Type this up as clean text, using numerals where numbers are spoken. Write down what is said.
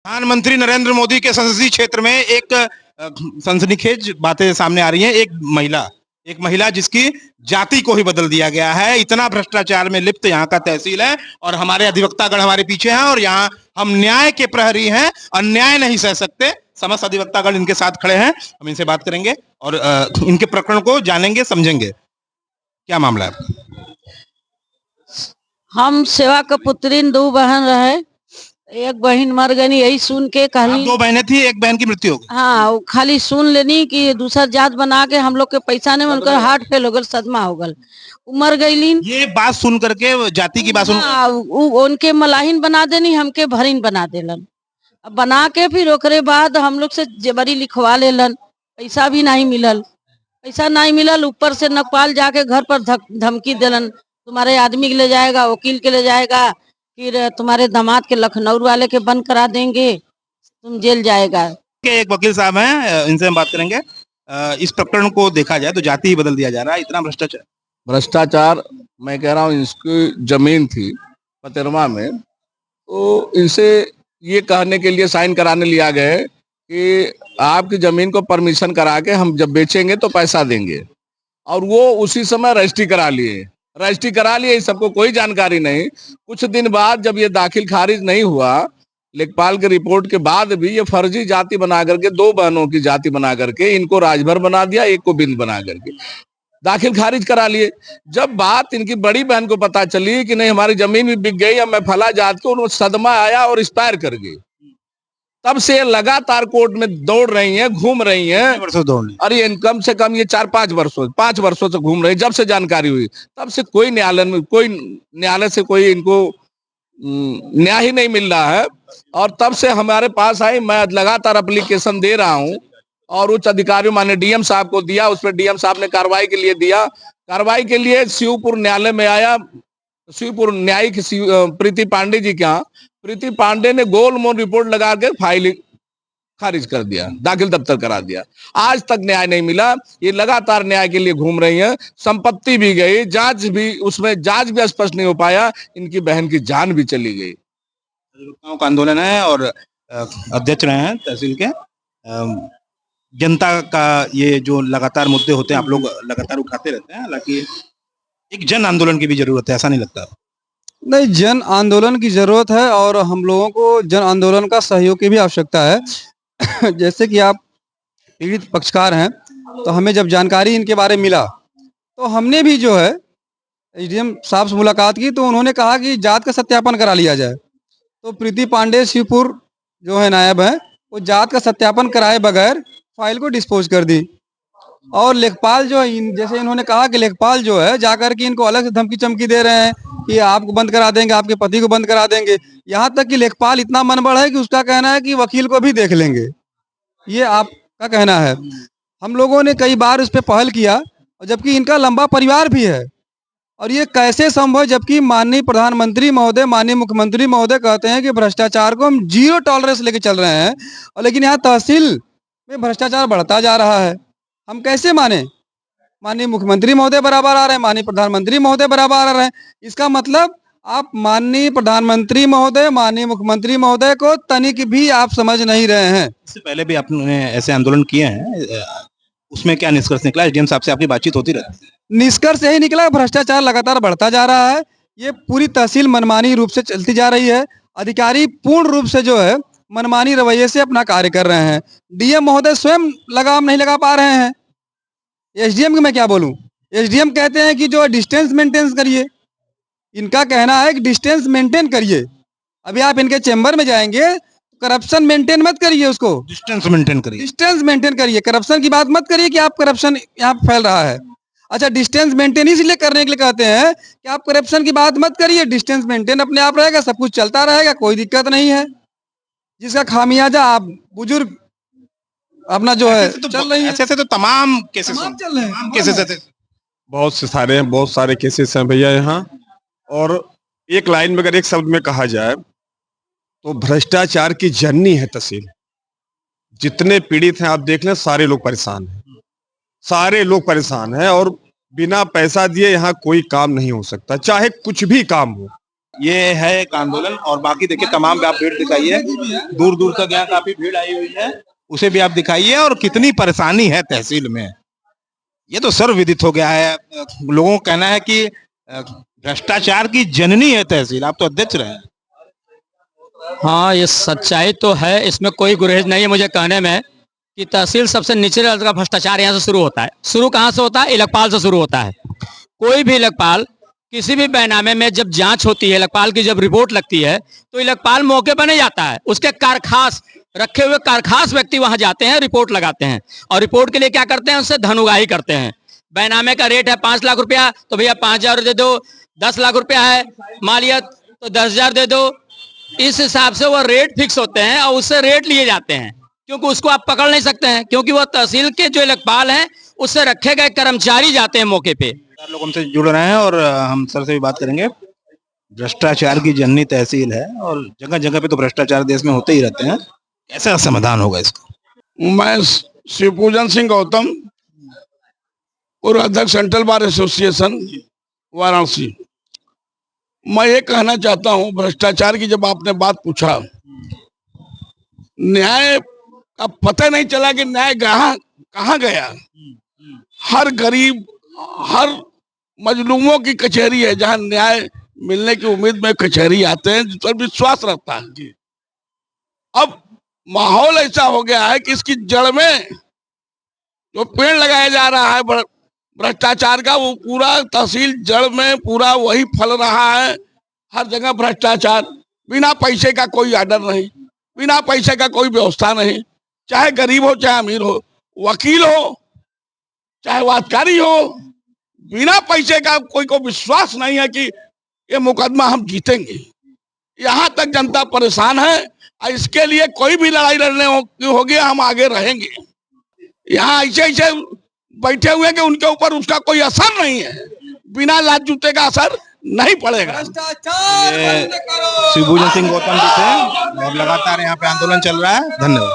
प्रधानमंत्री नरेंद्र मोदी के संसदीय क्षेत्र में एक सनसनीखेज बातें सामने आ रही हैं। एक महिला जिसकी जाति को ही बदल दिया गया है। इतना भ्रष्टाचार में लिप्त यहाँ का तहसील है और हमारे अधिवक्तागण हमारे पीछे हैं और यहाँ हम न्याय के प्रहरी हैं। अन्याय नहीं सह सकते। समस्त अधिवक्तागण इनके साथ खड़े हैं। हम इनसे बात करेंगे और इनके प्रकरण को जानेंगे, समझेंगे। क्या मामला है? हम सेवा का पुत्रीन दो बहन रहे, एक बहन मर गई। यही सुन के खाली दो बहनें थी, एक बहन की मृत्यु हो गई। हाँ, वो खाली सुन लेनी कि दूसरा जात बना के हम लोग के पैसा नहीं, उनका हार्ट फेल हो गल, सदमा हो गल, मर गई। ये बात सुन करके, जाति की बात सुन, उनके मलाहिन बना देनी, हमके भरीन बना देलन। अब बना के फिर ओकरे बाद हम लोग से जबरी लिखवा लेलन। पैसा भी नहीं मिलल, पैसा नहीं मिलल। ऊपर से नकपाल जाके घर पर धमकी देलन, तुम्हारे आदमी के ले जाएगा, वकील के ले जाएगा, फिर तुम्हारे दामाद के लखनऊ वाले के बंद करा देंगे, तुम जेल जाएगा। एक वकील साहब हैं, इनसे हम बात करेंगे। इस प्रकरण को देखा जाए तो जाति ही बदल दिया जा रहा है। इतना भ्रष्टाचार मैं कह रहा हूँ। इसकी जमीन थी पतेरमा में, तो इनसे ये कहने के लिए साइन कराने लिया गए कि आपकी जमीन को परमिशन करा के हम जब बेचेंगे तो पैसा देंगे, और वो उसी समय रजिस्ट्री करा लिए। इस सबको कोई जानकारी नहीं। कुछ दिन बाद जब ये दाखिल खारिज नहीं हुआ, लेखपाल की रिपोर्ट के बाद भी ये फर्जी जाति बना करके, दो बहनों की जाति बना करके इनको राजभर बना दिया, एक को बिंद बना करके दाखिल खारिज करा लिए। जब बात इनकी बड़ी बहन को पता चली कि नहीं हमारी जमीन भी बिक गई, अब मैं फला जात को, उनको सदमा आया और एक्सपायर कर गई। तब से लगातार कोर्ट में दौड़ रही हैं, घूम रही हैं। अरे कम से कम ये 5 वर्षों से घूम रही। जब से जानकारी हुई तब से कोई न्यायालय से कोई इनको न्याय ही नहीं मिल रहा है। और तब से हमारे पास आई, मैं लगातार एप्लीकेशन दे रहा हूँ और उच्च अधिकारियों माने डीएम साहब को दिया। उस पर डीएम साहब ने कार्रवाई के लिए दिया। कार्रवाई के लिए शिवपुर न्यायालय में आया, शिवपुर न्यायिक प्रीति पांडे जी के यहाँ। प्रीति पांडे ने गोल मोल रिपोर्ट लगा के फाइल खारिज कर दिया, दाखिल दफ्तर करा दिया। आज तक न्याय नहीं मिला। ये लगातार न्याय के लिए घूम रही हैं। संपत्ति भी गई, जांच भी स्पष्ट नहीं हो पाया। इनकी बहन की जान भी चली गई। अधिवक्ताओं का आंदोलन है और अध्यक्ष रहे हैं तहसील के। जनता का ये जो लगातार मुद्दे होते हैं, आप लोग लगातार उठाते रहते हैं। हालांकि एक जन आंदोलन की भी जरूरत है, ऐसा नहीं लगता? नहीं, जन आंदोलन की जरूरत है और हम लोगों को जन आंदोलन का सहयोग की भी आवश्यकता है। जैसे कि आप पीड़ित पक्षकार हैं, तो हमें जब जानकारी इनके बारे में मिला तो हमने भी जो है एसडीएम साहब से मुलाकात की, तो उन्होंने कहा कि जात का सत्यापन करा लिया जाए। तो प्रीति पांडे शिवपुर जो है नायब है, वो जात का सत्यापन कराए बगैर फाइल को डिस्पोज कर दी। और लेखपाल जो है, जैसे इन्होंने कहा कि लेखपाल जो है जाकर के इनको अलग से धमकी चमकी दे रहे हैं कि आपको बंद करा देंगे, आपके पति को बंद करा देंगे। यहाँ तक कि लेखपाल इतना मनबड़ है कि उसका कहना है कि वकील को भी देख लेंगे। ये आपका कहना है। हम लोगों ने कई बार उस पर पहल किया, और जबकि इनका लंबा परिवार भी है। और ये कैसे संभव, जबकि माननीय प्रधानमंत्री महोदय, माननीय मुख्यमंत्री महोदय कहते हैं कि भ्रष्टाचार को हम 0 टॉलरेंस लेके चल रहे हैं, और लेकिन यहाँ तहसील में भ्रष्टाचार बढ़ता जा रहा है। हम कैसे माने? माननीय मुख्यमंत्री महोदय बराबर आ रहे हैं, माननीय प्रधानमंत्री महोदय बराबर आ रहे हैं। इसका मतलब आप माननीय प्रधानमंत्री महोदय, माननीय मुख्यमंत्री महोदय को तनिक भी आप समझ नहीं रहे हैं। इससे पहले भी आपने ऐसे आंदोलन किए हैं, उसमें क्या निष्कर्ष निकला? एसडीएम साहब से आपकी बातचीत होती रहती है? निष्कर्ष यही निकला, भ्रष्टाचार लगातार बढ़ता जा रहा है। ये पूरी तहसील मनमानी रूप से चलती जा रही है। अधिकारी पूर्ण रूप से जो है मनमानी रवैये से अपना कार्य कर रहे हैं। डीएम महोदय स्वयं लगाम नहीं लगा पा रहे हैं। एसडीएम की मैं क्या बोलूं? एसडीएम कहते हैं कि जो डिस्टेंस मेंटेन करिए। इनका कहना है कि डिस्टेंस मेंटेन करिए। अभी आप इनके चेंबर में जाएंगे, करप्शन मेंटेन मत करिए, उसको डिस्टेंस मेंटेन करिए। डिस्टेंस मेंटेन करिए, करप्शन की बात मत करिए कि आप करप्शन यहाँ फैल रहा है। अच्छा, डिस्टेंस मेंटेन इसलिए करने के लिए कहते हैं कि आप करप्शन की बात मत करिए, डिस्टेंस मेंटेन अपने आप रहेगा, सब कुछ चलता रहेगा, कोई दिक्कत नहीं है। जिसका खामियाजा आप बुजुर्ग अपना जो है तो चल रही है। ऐसे तो तमाम केसेस चल रहे हैं, केसेस बहुत सारे केसेस हैं भैया यहाँ। और एक लाइन में अगर एक शब्द में कहा जाए तो भ्रष्टाचार की जननी है तहसील। जितने पीड़ित हैं आप देख लें, सारे लोग परेशान हैं। और बिना पैसा दिए यहाँ कोई काम नहीं हो सकता, चाहे कुछ भी काम हो। ये है एक आंदोलन और बाकी देखिए तमाम आप भीड़ दिखाइए, दूर दूर तक यहाँ काफी भीड़ आई हुई है, उसे भी आप दिखाइए। और कितनी परेशानी है तहसील में, ये तो सर्वविदित हो गया है। लोगों का कहना है कि भ्रष्टाचार की जननी है तहसील। आप तो अध्यक्ष रहे। हाँ, ये सच्चाई तो है, इसमें कोई गुरेज नहीं है मुझे कहने में कि तहसील सबसे निचले स्तर का भ्रष्टाचार यहाँ से शुरू होता है। शुरू कहाँ से होता है? इलेक्पाल से शुरू होता है। कोई भी इलेक्पाल किसी भी बैनामे में जब जांच होती है, इलेक्पाल की जब रिपोर्ट लगती है, तो इलेक्पाल मौके पर नहीं जाता है, उसके कारखास रखे हुए कारखास व्यक्ति वहां जाते हैं, रिपोर्ट लगाते हैं और रिपोर्ट के लिए क्या करते हैं? उससे धन उगाही करते हैं। बैनामे का रेट है 5 लाख रुपया, तो भैया 5,000 दे दो। 10 लाख रुपया है मालियत, तो 10,000 दे दो। इस हिसाब से वो रेट फिक्स होते हैं और उससे रेट लिए जाते हैं, क्योंकि उसको आप पकड़ नहीं सकते हैं, क्योंकि वो तहसील के जो इलेक्पाल हैं उससे रखे गए कर्मचारी जाते हैं मौके पे। लोग हमसे जुड़ रहे हैं और हम सर से भी बात करेंगे। भ्रष्टाचार की जननी तहसील है और जगह जगह पे तो भ्रष्टाचार देश में होते ही रहते हैं। कैसा समाधान होगा इसका? मैं शिवपूजन सिंह गौतम, पूर्व अध्यक्ष सेंट्रल बार एसोसिएशन वाराणसी। मैं ये कहना चाहता हूँ, भ्रष्टाचार की जब आपने बात पूछा, न्याय का पता नहीं चला कि न्याय कहाँ गया। हर गरीब, हर मजलूमों की कचहरी है जहाँ न्याय मिलने की उम्मीद में कचहरी आते हैं, जिस पर विश्वास रखता है। अब माहौल ऐसा हो गया है कि इसकी जड़ में जो पेड़ लगाया जा रहा है भ्रष्टाचार का, वो पूरा तहसील जड़ में पूरा वही फल रहा है। हर जगह भ्रष्टाचार, बिना पैसे का कोई आर्डर नहीं, बिना पैसे का कोई व्यवस्था नहीं। चाहे गरीब हो चाहे अमीर हो, वकील हो चाहे वादकारी हो, बिना पैसे का कोई को विश्वास नहीं है कि ये मुकदमा हम जीतेंगे। यहाँ तक जनता परेशान है और इसके लिए कोई भी लड़ाई लड़ने होगी, हम आगे रहेंगे। यहाँ ऐसे ऐसे बैठे हुए कि उनके ऊपर उसका कोई असर नहीं है, बिना लात जूते का असर नहीं पड़ेगा। शिवपूजन सिंह गौतम जी थे और लगातार यहाँ पे आंदोलन चल रहा है। धन्यवाद।